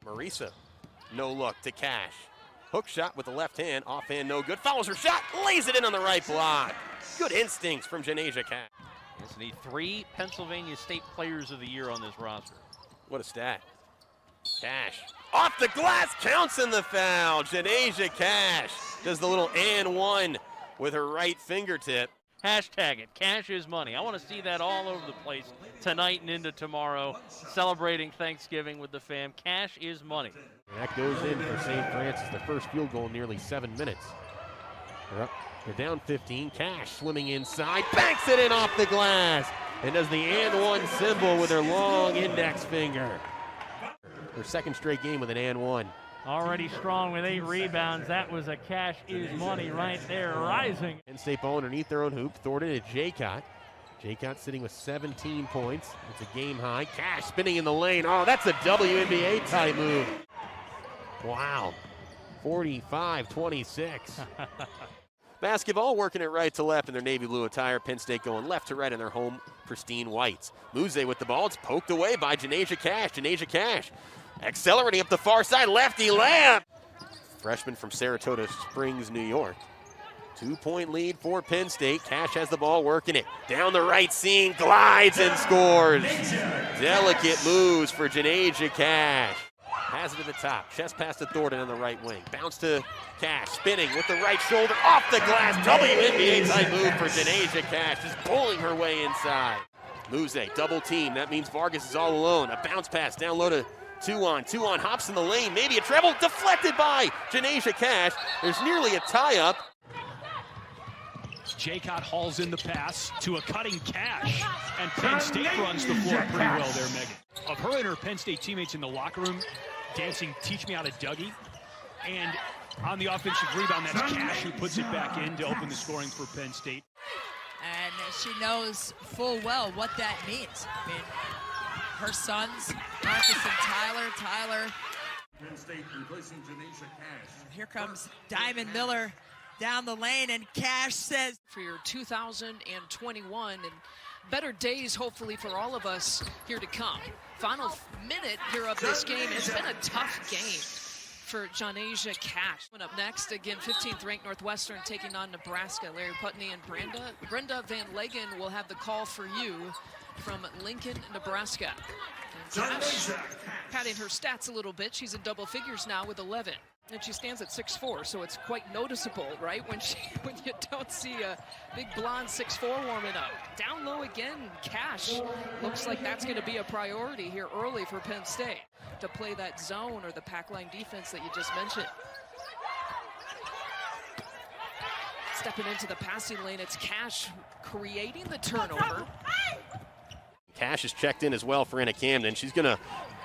Marisa, no look to Cash. Hook shot with the left hand, offhand no good. Follows her shot, lays it in on the right block. Good instincts from Johnasia Cash. Yes, need 3 Pennsylvania State Players of the Year on this roster. What a stat. Cash, off the glass, counts in the foul. Johnasia Cash does the little and one with her right fingertip. Hashtag it, cash is money. I want to see that all over the place tonight and into tomorrow, celebrating Thanksgiving with the fam. Cash is money. And that goes in for St. Francis, the first field goal in nearly 7 minutes. They're down 15. Cash swimming inside, banks it in off the glass, and does the and one symbol with her long index finger. Her second straight game with an and one. Already strong with 8 rebounds. That was a cash is money right there, rising. Penn State ball underneath their own hoop. Thornton to Jaycott. Jaycott sitting with 17 points. It's a game high. Cash spinning in the lane. Oh, that's a WNBA type move. Wow. 45-26. Basketball working it right to left in their navy blue attire. Penn State going left to right in their home pristine whites. Muze with the ball. It's poked away by Johnasia Cash. Johnasia Cash accelerating up the far side. Lefty layup. Freshman from Saratoga Springs, New York. 2-point lead for Penn State. Cash has the ball, working it. Down the right seam, glides and scores. Delicate moves for Johnasia Cash. Has it to the top. Chest pass to Thornton on the right wing. Bounce to Cash. Spinning with the right shoulder. Off the glass. WNBA type move for Johnasia Cash. Just pulling her way inside. Muze, double team. That means Vargas is all alone. A bounce pass down low to 2-on. Hops in the lane. Maybe a treble. Deflected by Johnasia Cash. There's nearly a tie-up. Jaycott hauls in the pass to a cutting Cash. And Penn State runs the floor pretty well there, Megan. Of her and her Penn State teammates in the locker room dancing Teach Me How to Dougie. And on the offensive rebound, that's Cash who puts it back in to open the scoring for Penn State. And she knows full well what that means. I mean, her sons, Marcus and Tyler. Penn State replacing Johnasia Cash. Here comes Diamond Miller down the lane, and Cash says, for your 2021 and better days, hopefully, for all of us here to come. Final minute here of this game. It's been a tough game for Johnasia Cash. Up next, again, 15th ranked Northwestern taking on Nebraska. Larry Putney and Brenda Van Legen will have the call for you from Lincoln, Nebraska. And Cash padding her stats a little bit. She's in double figures now with 11. And she stands at 6'4", so it's quite noticeable, right? When you don't see a big blonde 6'4" warming up. Down low again, Cash. Looks like that's going to be a priority here early for Penn State to play that zone or the pack line defense that you just mentioned. Stepping into the passing lane, it's Cash creating the turnover. Cash is checked in as well for Anna Camden. She's going to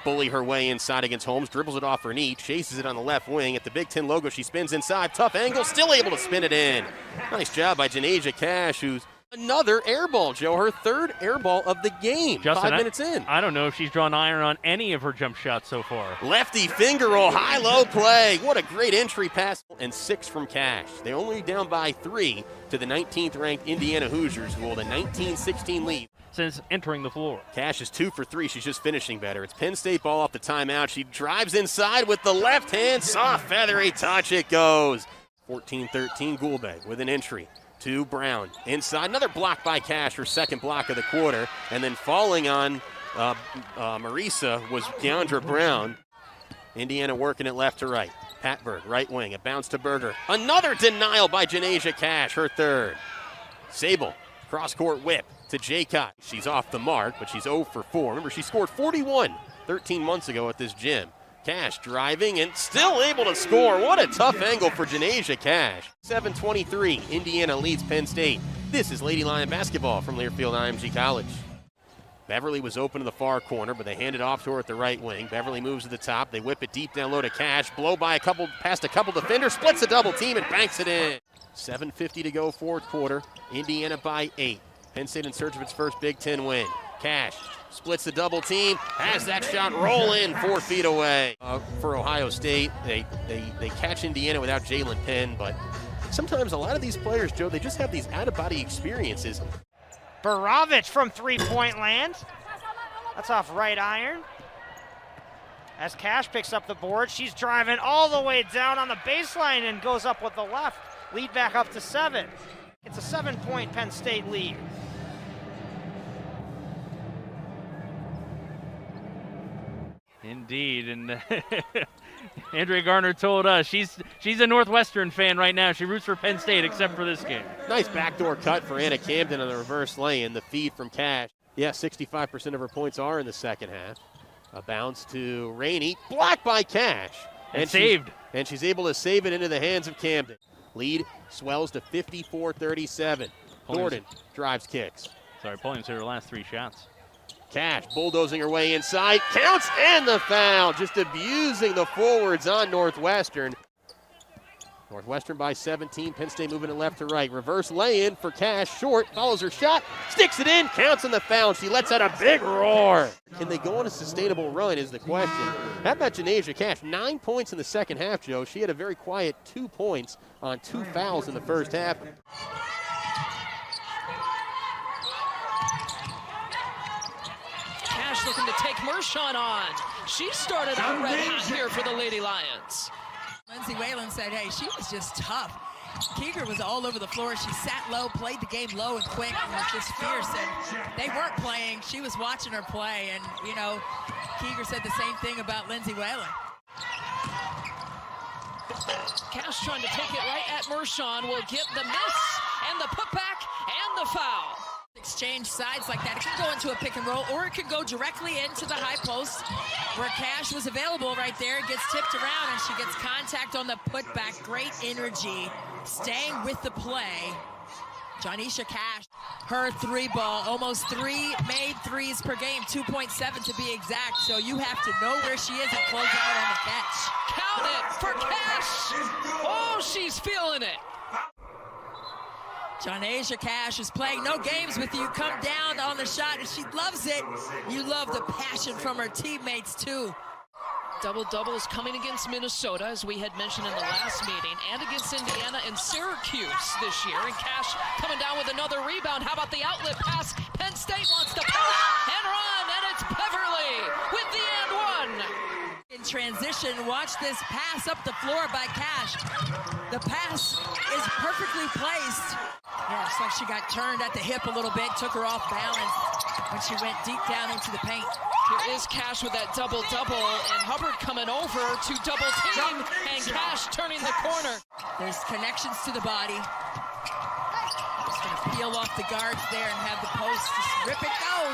bully her way inside against Holmes, dribbles it off her knee, chases it on the left wing. At the Big Ten logo, she spins inside. Tough angle, still able to spin it in. Nice job by Johnasia Cash, who's another air ball, Joe. Her third air ball of the game, Justin, 5 minutes in. I don't know if she's drawn iron on any of her jump shots so far. Lefty finger roll, high-low play. What a great entry pass. And 6 from Cash. They only down by 3 to the 19th ranked Indiana Hoosiers, who hold a 19-16 lead since entering the floor. Cash is 2 for 3. She's just finishing better. It's Penn State ball off the timeout. She drives inside with the left hand. Soft, feathery touch. It goes. 14-13, Gouldbay with an entry to Brown. Inside, another block by Cash, her second block of the quarter. And then falling on Marisa was Deandra Brown. Indiana working it left to right. Patberg, right wing. A bounce to Berger. Another denial by Johnasia Cash, her third. Sable, cross-court whip to Jaycott. She's off the mark, but she's 0 for 4. Remember, she scored 41 13 months ago at this gym. Cash driving and still able to score. What a tough angle for Johnasia Cash. 7:23, Indiana leads Penn State. This is Lady Lion basketball from Learfield IMG College. Beverly was open to the far corner, but they hand it off to her at the right wing. Beverly moves to the top. They whip it deep down low to Cash. Blow by past a couple defenders. Splits a double team and banks it in. 7:50 to go, fourth quarter. Indiana by 8. Penn State in search of its first Big Ten win. Cash splits the double team, has that shot roll in 4 feet away. For Ohio State, they catch Indiana without Jalen Penn, but sometimes a lot of these players, Joe, they just have these out-of-body experiences. Baravich from three-point land. That's off right iron. As Cash picks up the board, she's driving all the way down on the baseline and goes up with the left. Lead back up to 7. It's a 7-point Penn State lead. Indeed, and Andrea Garner told us she's a Northwestern fan right now. She roots for Penn State except for this game. Nice backdoor cut for Anna Camden on the reverse lane. The feed from Cash. Yeah, 65% of her points are in the second half. A bounce to Rainey, blocked by Cash. And saved. And she's able to save it into the hands of Camden. Lead swells to 54-37. Thornton drives kicks. Sorry, pulling to her last 3 shots. Cash bulldozing her way inside, counts, and the foul. Just abusing the forwards on Northwestern. Northwestern by 17, Penn State moving it left to right. Reverse lay-in for Cash, short, follows her shot, sticks it in, counts on the foul. She lets out a big roar. Can they go on a sustainable run is the question. How about Johnasia Cash? 9 points in the second half, Joe. She had a very quiet 2 points on 2 fouls in the first half. Cash looking to take Mershon on. She started out red hot here for the Lady Lions. Lindsay Whalen said, hey, she was just tough. Keeger was all over the floor. She sat low, played the game low and quick, and was just fierce. And they weren't playing. She was watching her play. And, you know, Keeger said the same thing about Lindsay Whalen. Cash trying to take it right at Mershon will get the miss and the putback and the foul. Exchange sides like that. It can go into a pick and roll, or it can go directly into the high post where Cash was available right there. It gets tipped around, and she gets contact on the putback. Great energy, staying with the play. Johnasia Cash, her 3-ball, almost 3 made threes per game, 2.7 to be exact. So you have to know where she is and close out on the catch. Count it for Cash. Oh, she's feeling it. Johnasia Cash is playing no games with you. Come down on the shot, and she loves it. You love the passion from her teammates, too. Double-double is coming against Minnesota, as we had mentioned in the last meeting, and against Indiana and Syracuse this year. And Cash coming down with another rebound. How about the outlet pass? Penn State wants to push and run, and it's Beverly with the and one. In transition, watch this pass up the floor by Cash. The pass is perfectly placed. Yeah, it's like she got turned at the hip a little bit, took her off balance when she went deep down into the paint. Here is Cash with that double-double, and Hubbard coming over to double team, and Cash turning the corner. There's connections to the body. Just gonna peel off the guards there and have the post just rip it down.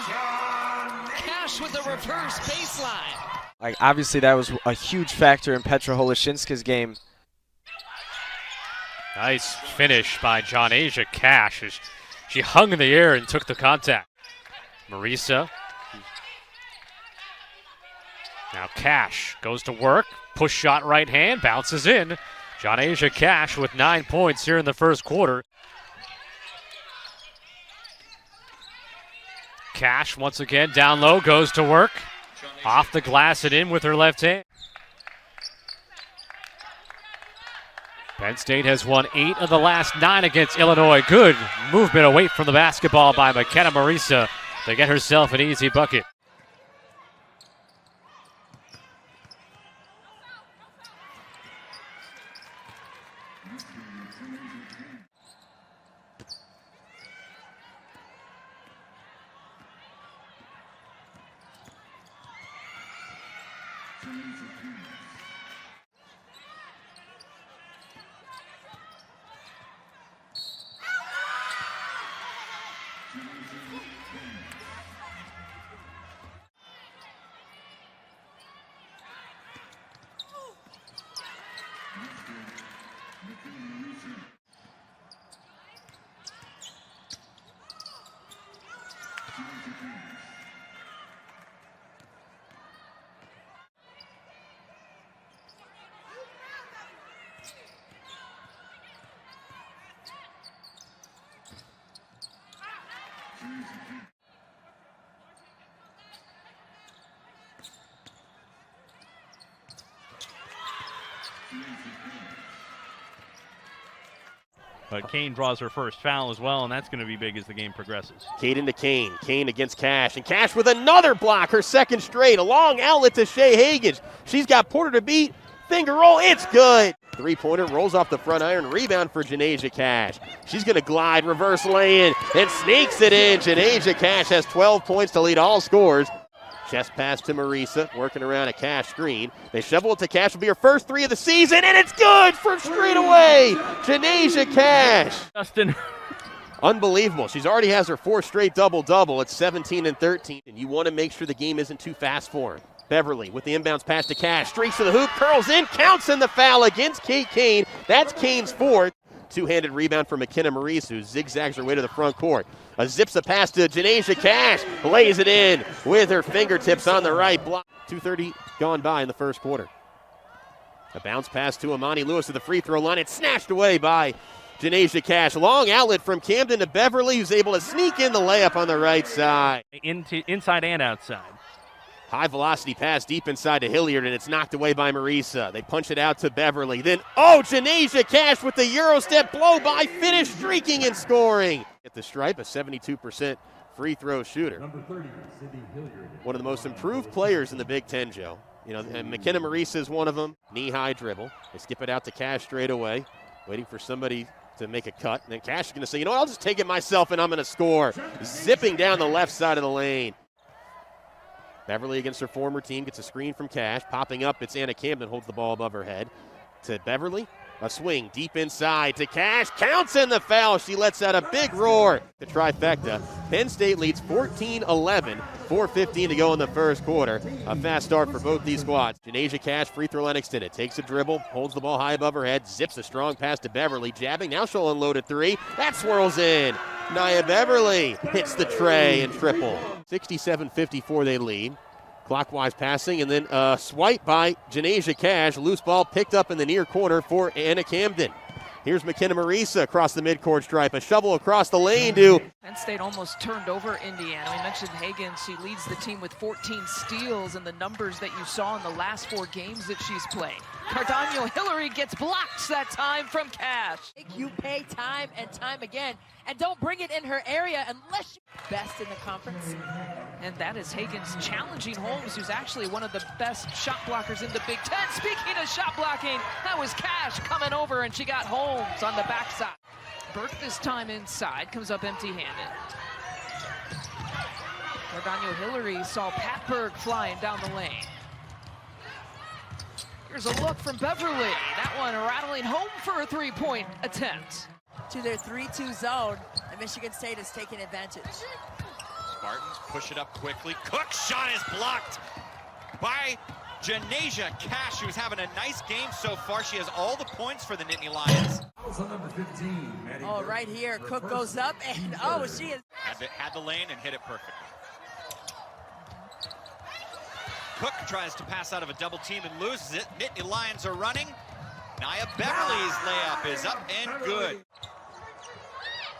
Cash with the reverse baseline. Like, obviously that was a huge factor in Petra Holoshinska's game. Nice finish by Johnasia Cash as she hung in the air and took the contact. Marisa. Now Cash goes to work. Push shot right hand, bounces in. Johnasia Cash with 9 points here in the first quarter. Cash once again down low, goes to work. Off the glass and in with her left hand. Penn State has won 8 of the last 9 against Illinois. Good movement away from the basketball by McKenna Marisa to get herself an easy bucket. But Kane draws her first foul as well, and that's going to be big as the game progresses. Caden to Kane. Kane against Cash. And Cash with another block, her second straight. A long outlet to Shea Hagans. She's got Porter to beat. Finger roll, it's good. Three-pointer rolls off the front iron. Rebound for Johnasia Cash. She's going to glide, reverse lay-in, and sneaks it in. Johnasia Cash has 12 points to lead all scores. Chest pass to Marisa, working around a Cash screen. They shovel it to Cash. Will be her first three of the season, and it's good from straight away. Johnasia Cash. Justin. Unbelievable. She's already has her fourth straight double-double. It's 17 and 13, and you want to make sure the game isn't too fast for her. Beverly with the inbounds pass to Cash. Streaks to the hoop, curls in, counts in the foul against Kate Kane. That's Kane's fourth. Two-handed rebound for McKenna Marisa, who zigzags her way to the front court. Zips a pass to Johnasia Cash. Lays it in with her fingertips on the right block. 2:30 gone by in the first quarter. A bounce pass to Amani Lewis at the free throw line. It's snatched away by Johnasia Cash. Long outlet from Camden to Beverly, who's able to sneak in the layup on the right side. Inside and outside. High velocity pass deep inside to Hilliard, and it's knocked away by Marisa. They punch it out to Beverly. Then, Johnasia Cash with the Euro step blow by finish, streaking and scoring. At the stripe, a 72% free throw shooter. Number 30, Sydney Hilliard. One of the most improved players in the Big Ten, Joe. You know, and McKenna Marisa is one of them. Knee-high dribble. They skip it out to Cash straight away, waiting for somebody to make a cut. And then Cash is going to say, you know what, I'll just take it myself and I'm going to score. Zipping down the left side of the lane. Beverly against her former team gets a screen from Cash. Popping up, it's Anna Camden, holds the ball above her head. To Beverly, a swing deep inside to Cash. Counts in the foul. She lets out a big roar. The trifecta. Penn State leads 14-11. 4:15 to go in the first quarter. A fast start for both these squads. Johnasia Cash, free throw line extended. Takes a dribble, holds the ball high above her head, zips a strong pass to Beverly. Jabbing, now she'll unload a three. That swirls in. Nia Beverly hits the tray and triple. 67-54 they lead. Clockwise passing, and then a swipe by Johnasia Cash. Loose ball picked up in the near corner for Anna Camden. Here's McKenna Marisa across the midcourt stripe. A shovel across the lane to Penn State almost turned over Indiana. We mentioned Hagans. She leads the team with 14 steals, and the numbers that you saw in the last 4 games that she's played. Cardano Hillary gets blocked that time from Cash. You pay time and time again, and don't bring it in her area unless you're best in the conference. And that is Hagans challenging Holmes, who's actually one of the best shot blockers in the Big Ten. Speaking of shot blocking, that was Cash coming over, and she got Holmes on the backside. Burke this time inside, comes up empty-handed. Cardano Hillary saw Pat Berg flying down the lane. Here's a look from Beverly. That one rattling home for a three-point attempt. To their 3-2 zone, and Michigan State is taking advantage. Spartans push it up quickly. Cook's shot is blocked by Johnasia Cash, who's having a nice game so far. She has all the points for the Nittany Lions. Number 15, Maddie Oh, right here, Cook goes up, and she is. Had the lane and hit it perfectly. Cook tries to pass out of a double team and loses it. Nittany Lions are running. Nia Beverly's layup is up and good.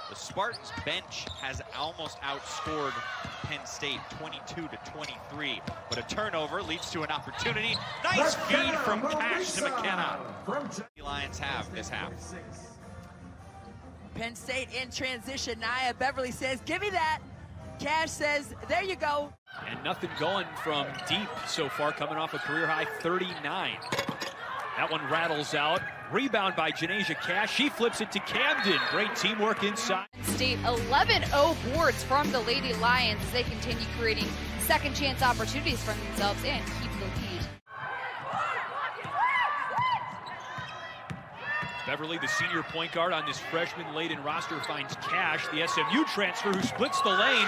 The Spartans bench has almost outscored Penn State 22-23, but a turnover leads to an opportunity. Nice feed from Cash to McKenna. The Lions have this half. Penn State in transition. Nia Beverly says, give me that. Cash says, there you go. And nothing going from deep so far, coming off a career-high 39. That one rattles out. Rebound by Johnasia Cash. She flips it to Camden. Great teamwork inside. State 11-0 boards from the Lady Lions as they continue creating second chance opportunities for themselves and keep the lead. Beverly, the senior point guard on this freshman-laden roster, finds Cash, the SMU transfer, who splits the lane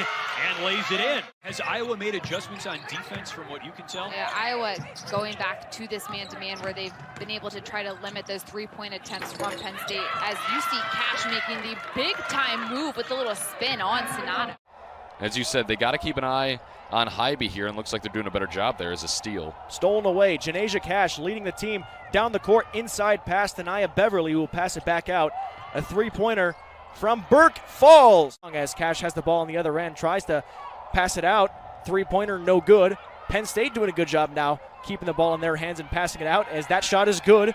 and lays it in. Has Iowa made adjustments on defense from what you can tell? Yeah, Iowa going back to this man-to-man where they've been able to try to limit those three-point attempts from Penn State, as you see Cash making the big-time move with the little spin on Sonata. As you said, they got to keep an eye on Hybe here, and looks like they're doing a better job there as a steal. Stolen away. Johnasia Cash leading the team down the court. Inside pass to Nia Beverly, who will pass it back out. A three-pointer from Burke falls. As Cash has the ball on the other end, tries to pass it out. Three-pointer, no good. Penn State doing a good job now, keeping the ball in their hands and passing it out, as that shot is good.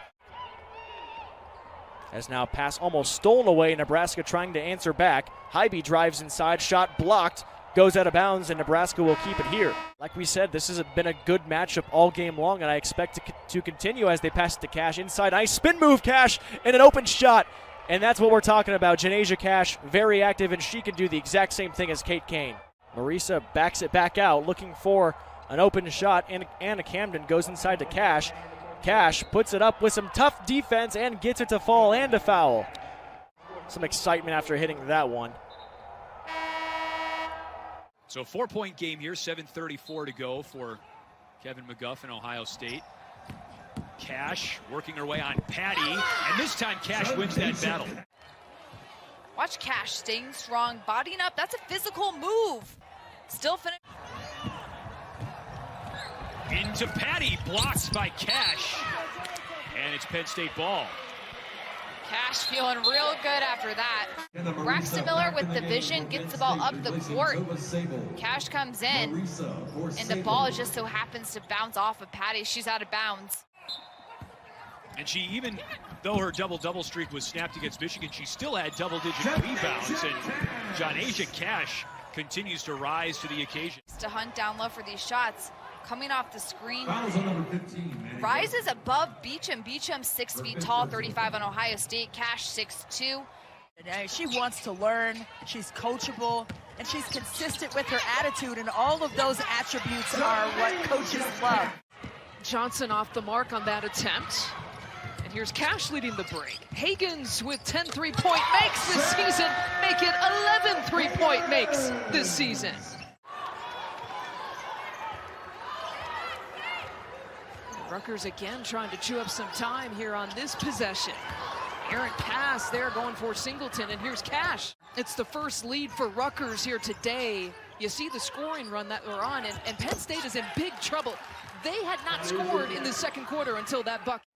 As now pass almost stolen away, Nebraska trying to answer back. Hybe drives inside, shot blocked, goes out of bounds, and Nebraska will keep it here. Like we said, this has been a good matchup all game long, and I expect it to continue as they pass it to Cash. Inside, nice spin move, Cash, and an open shot. And that's what we're talking about. Johnasia Cash, very active, and she can do the exact same thing as Kate Kane. Marisa backs it back out, looking for an open shot, and Anna Camden goes inside to Cash. Cash puts it up with some tough defense and gets it to fall and a foul. Some excitement after hitting that one. So 4-point game here, 7:34 to go for Kevin McGuff in Ohio State. Cash working her way on Patty, and this time Cash wins that battle. Watch Cash staying strong, bodying up. That's a physical move. Still finish. Into Patty, blocked by Cash, and it's Penn State ball. Cash feeling real good after that. Braxton Miller with the vision gets the ball up the court. Cash comes in, and the ball just so happens to bounce off of Patty. She's out of bounds. And she, even though her double-double streak was snapped against Michigan, she still had double-digit rebounds, and Johnasia Cash continues to rise to the occasion. To hunt down low for these shots. Coming off the screen, rises above Beecham. Beecham 6 feet tall, 35 on Ohio State. Cash 6'2". She wants to learn, she's coachable, and she's consistent with her attitude, and all of those attributes are what coaches love. Johnson off the mark on that attempt. And here's Cash leading the break. Hagans with 10 3-point makes this season, make it 11 3-point makes this season. Rutgers again trying to chew up some time here on this possession. Errant pass there going for Singleton, and here's Cash. It's the first lead for Rutgers here today. You see the scoring run that we're on, and Penn State is in big trouble. They had not scored in the second quarter until that bucket.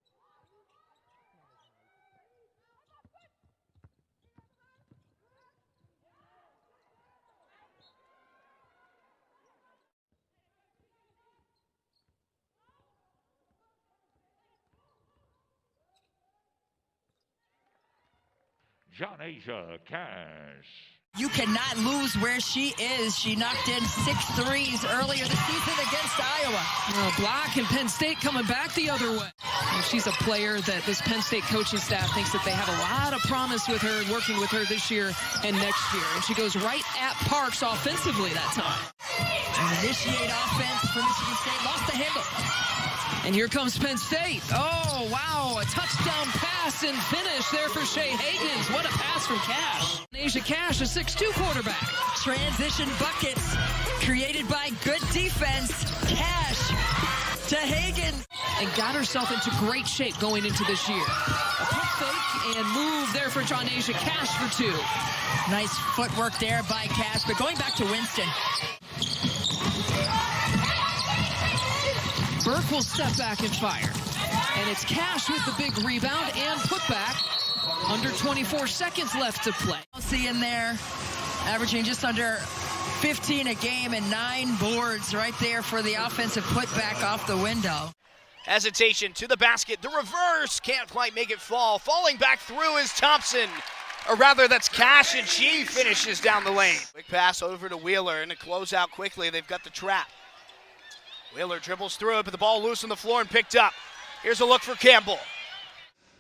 Johnasia Cash. You cannot lose where she is. She knocked in 6 threes earlier this season against Iowa. Block and Penn State coming back the other way. And she's a player that this Penn State coaching staff thinks that they have a lot of promise with her and working with her this year and next year. And she goes right at Parks offensively that time. An initiate offense for Michigan State. Lost the handle. And here comes Penn State. Oh, wow, a touchdown pass and finish there for Shea Hagans. What a pass from Cash. Johnasia Cash, a 6'2" quarterback. Transition buckets created by good defense. Cash to Hagans. And got herself into great shape going into this year. A pump fake and move there for Johnasia Cash for 2. Nice footwork there by Cash, but going back to Winston. Burke will step back and fire. And it's Cash with the big rebound and putback. Under 24 seconds left to play. See in there, averaging just under 15 a game and 9 boards right there for the offensive putback off the window. Hesitation to the basket. The reverse can't quite make it fall. Falling back through is Thompson. Or rather, that's Cash, and she finishes down the lane. Quick pass over to Wheeler, and a closeout quickly. They've got the trap. Wheeler dribbles through it, but the ball loose on the floor and picked up. Here's a look for Campbell.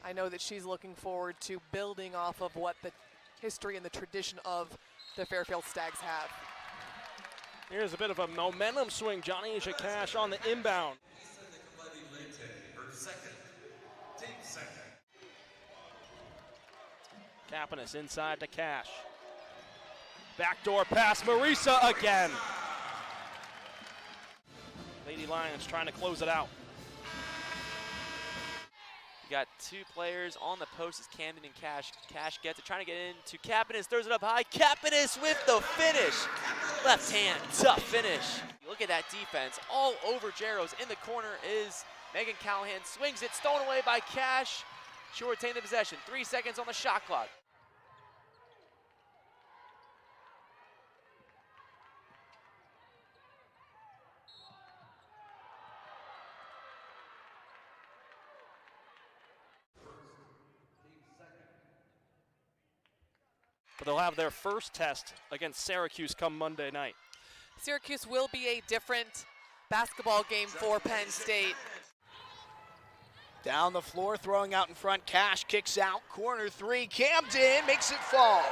I know that she's looking forward to building off of what the history and the tradition of the Fairfield Stags have. Here's a bit of a momentum swing. Johnasia Cash on the inbound. Kapanis inside to Cash. Backdoor pass, Marisa again. Lady Lions trying to close it out. You got 2 players on the post as Camden and Cash. Cash gets it, trying to get into Kapanis, throws it up high. Kapanis with the finish. Left hand, tough finish. Look at that defense all over Jaros. In the corner is Megan Callahan, swings it, stolen away by Cash. She'll retain the possession. 3 seconds on the shot clock. but they'll have their first test against Syracuse come Monday night. Syracuse will be a different basketball game for Penn State. Down the floor, throwing out in front. Cash kicks out. Corner three. Camden makes it fall.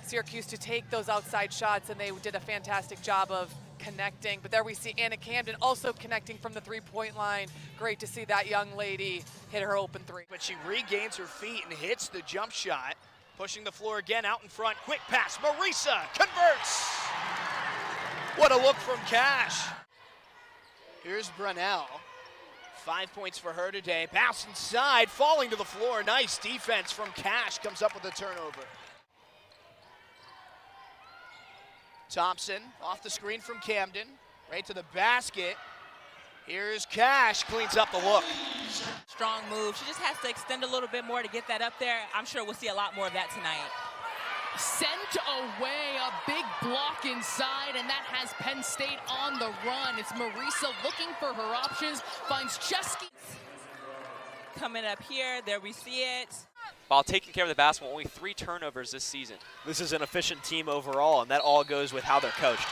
Syracuse to take those outside shots, and they did a fantastic job of connecting. But there we see Anna Camden also connecting from the three-point line. Great to see that young lady hit her open three. But she regains her feet and hits the jump shot. Pushing the floor again out in front. Quick pass. Marisa converts. What a look from Cash. Here's Brunell. 5 points for her today. Pass inside, falling to the floor. Nice defense from Cash. Comes up with a turnover. Thompson off the screen from Camden. Right to the basket. Here's Cash. Cleans up the look. Strong move. She just has to extend a little bit more to get that up there. I'm sure we'll see a lot more of that tonight. Sent away, a big block inside, and that has Penn State on the run. It's Marisa looking for her options, finds Chesky. Coming up here, there we see it. While taking care of the basketball, only 3 turnovers this season. This is an efficient team overall, and that all goes with how they're coached.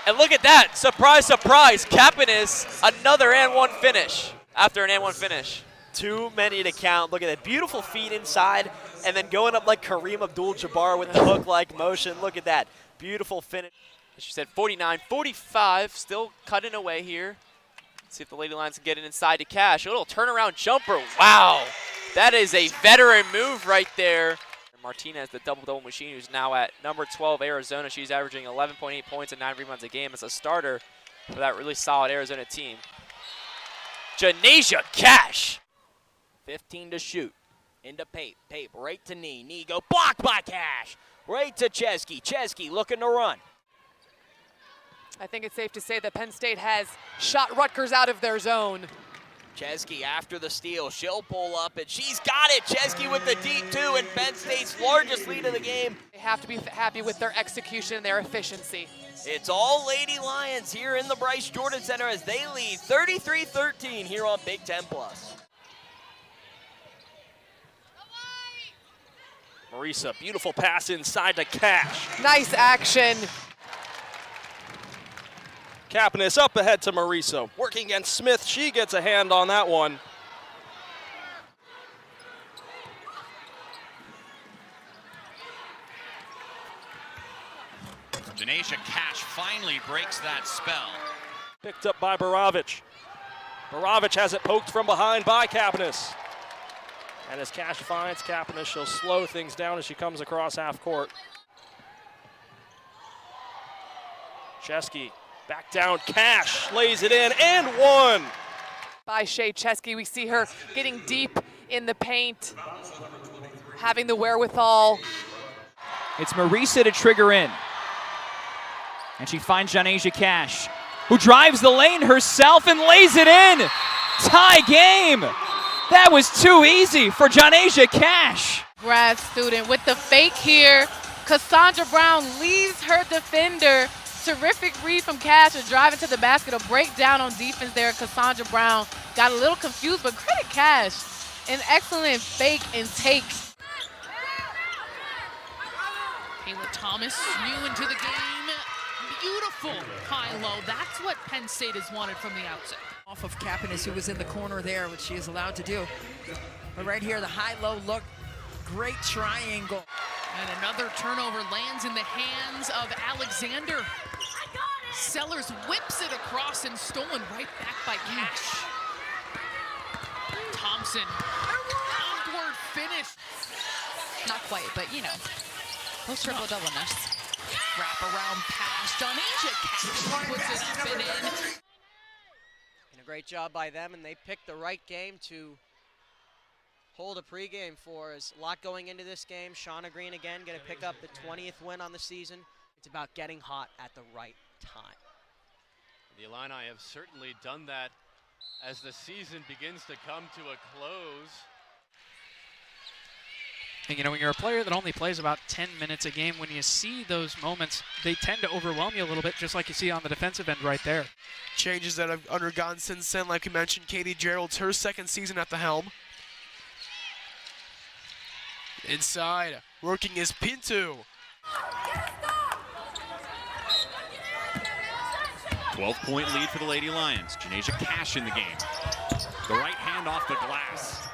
And look at that, surprise, surprise, Kapanis, another and one finish after an and one finish. Too many to count. Look at that, beautiful feet inside, and then going up like Kareem Abdul-Jabbar with the hook-like motion. Look at that, beautiful finish. She said 49-45, still cutting away here. Let's see if the Lady Lions can get it inside to Cash. A little turnaround jumper, wow. That is a veteran move right there. And Martinez, the double-double machine, who's now at number 12, Arizona. She's averaging 11.8 points and 9 rebounds a game as a starter for that really solid Arizona team. Johnasia Cash. 15 to shoot. Into Pape. Pape right to Knee. Knee go blocked by Cash. Right to Chesky. Chesky looking to run. I think it's safe to say that Penn State has shot Rutgers out of their zone. Chesky after the steal. She'll pull up, and she's got it. Chesky with the deep two, and Penn State's largest lead of the game. They have to be happy with their execution, their efficiency. It's all Lady Lions here in the Bryce Jordan Center as they lead 33-13 here on Big Ten Plus. Marisa, beautiful pass inside to Cash. Nice action. Kapanis up ahead to Marisa. Working against Smith. She gets a hand on that one. Johnasia Cash finally breaks that spell. Picked up by Baravich. Baravich has it poked from behind by Kapanis. And as Cash finds Kapanis, she'll slow things down as she comes across half court. Chesky back down. Cash lays it in and one. By Shea Chesky, we see her getting deep in the paint, having the wherewithal. It's Marisa to trigger in. And she finds Johnasia Cash, who drives the lane herself and lays it in. Tie game. That was too easy for Johnasia Cash. Grad student with the fake here. Cassandra Brown leaves her defender. Terrific read from Cash to drive into the basket. A breakdown on defense there. Cassandra Brown got a little confused, but credit Cash. An excellent fake and take. Kayla Thomas new into the game. Beautiful high-low. That's what Penn State has wanted from the outset. Off of Kapanis, who was in the corner there, which she is allowed to do. But right here, the high-low look, great triangle. And another turnover lands in the hands of Alexander. Sellers whips it across and stolen right back by Cash. Thompson, awkward finish. Not quite, but you know, those triple-double-ness. Wrap around pass. Johnasia Cash puts it up and in. And a great job by them, and they picked the right game to hold a pregame for us. A lot going into this game. Shauna Green again going to pick up the 20th win on the season. It's about getting hot at the right time. The Illini have certainly done that as the season begins to come to a close. And you know, when you're a player that only plays about 10 minutes a game, when you see those moments, they tend to overwhelm you a little bit, just like you see on the defensive end right there. Changes that have undergone since then, like we mentioned, Katie Gerald's her second season at the helm. Inside, Working is Pinto. 12-point lead for the Lady Lions. Johnasia Cash in the game. The right hand off the glass.